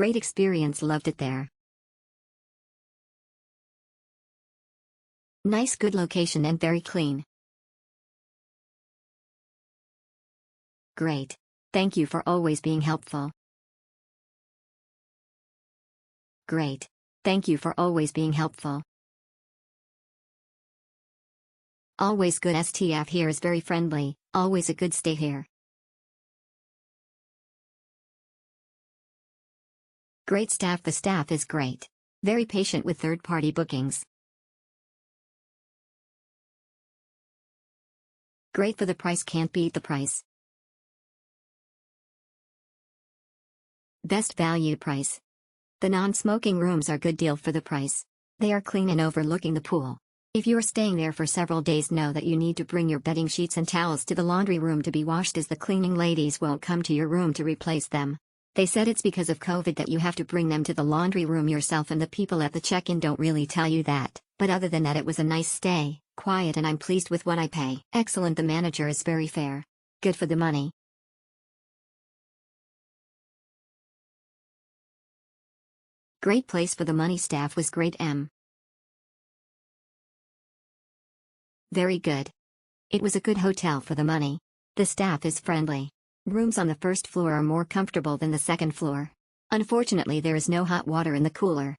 Great experience, loved it there. Nice, good location and very clean. Great. Thank you for always being helpful. Great. Thank you for always being helpful. Always good. Staff here is very friendly, always a good stay here. Great staff. The staff is great. Very patient with third-party bookings. Great for the price, can't beat the price. Best value price. The non-smoking rooms are good deal for the price. They are clean and overlooking the pool. If you are staying there for several days, know that you need to bring your bedding sheets and towels to the laundry room to be washed, as the cleaning ladies won't come to your room to replace them. They said it's because of COVID that you have to bring them to the laundry room yourself, and the people at the check-in don't really tell you that. But other than that, it was a nice stay, quiet, and I'm pleased with what I pay. Excellent. The manager is very fair. Good for the money. Great place for the money. Staff was great. Very good. It was a good hotel for the money. The staff is friendly. Rooms on the first floor are more comfortable than the second floor. Unfortunately, there is no hot water in the cooler.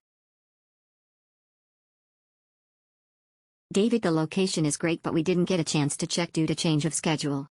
David, the location is great, but we didn't get a chance to check due to change of schedule.